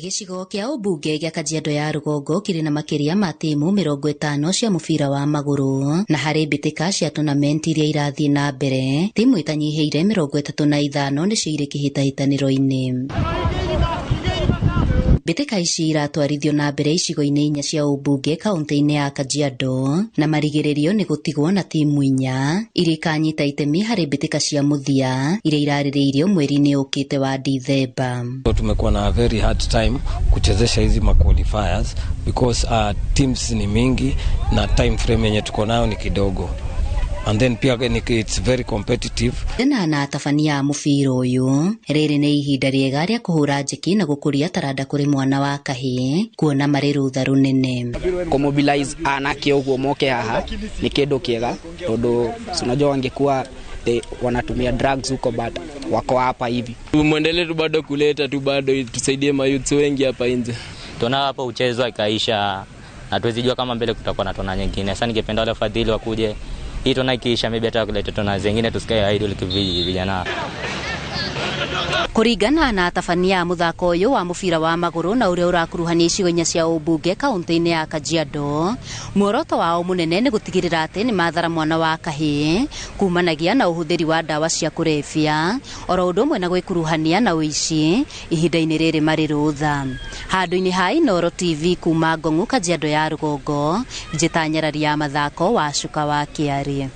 Gĩcigo kĩa ũmbunge gĩa Kajiado ya Rũgongo kĩrĩ na makĩria ma timu 50 cia mũbira wa magũrũ, na harĩ mbĩtĩka cia tournament iria irathiĩ na mbere, timu itanyihĩire 35 nĩcio irĩ kĩhĩtahĩtanĩro-inĩ. Mbĩtĩka ici iratwarithio na mbere icigo-inĩ 4 cia ũmbunge kaunti-inĩ ya Kajiado, na marigĩrĩrio nĩ gũtigwo na timu 4 iria ikanyita itemi harĩ mbĩtĩka cia mũthia iria irarĩrĩirio mweri-inĩ ũkĩte wa Dithemba. Tumekuwa na very hard time kuchezesha hizi qualifiers because teams ni mingi na time frame yenye tuko nayo ni kidogo. And then pia it's very competitive. Na atabania mũbira ũyũ, rĩrĩ nĩ ihinda rĩega rĩa kũhũra njeki na gũkũria taranda kũrĩ mwana wa kahĩĩ, kuona marĩ rũtha rũnene. Kumobilize anake ũguo moke haha ni kĩndũ kĩega, tondũ unajua wangekuwa wanatumia drugs huko, but wako hapa hivi. Muendelee tu bado kuleta tu bado tusaidie mayouth wengi hapa nje. Tuna hapa uchezo ikaisha, na tuwezijua kama mbele kutakuwa na tona nyingine. Sasa ningependa wale wafadhili wakuje hii tona ikiisha, maybe hata kuleta tona zingine tusikae idle vijana. Kũringana na atabania mũthako ũyũ wa mũbira wa magũrũ na ũrĩa ũrakuruhania icigo-inĩ cia ũmbunge kaunti-inĩ ya Kajiado, muoroto wao mũnene nĩ gũtigĩrĩra atĩ nĩ mathara mwana wa kahĩĩ kumanagia na ũhũthĩri wa ndawa cia kũrebia, oro ũndũ ũmwe na gwĩkuruhania na ũici ihinda-inĩ rĩrĩ marĩ rũtha. Handũ-inĩ ha Inooro TV kuma Ngong'u, Kajiado ya Rũgongo, njĩta nyarari ya mathako wa Cuka wa Kĩarĩ.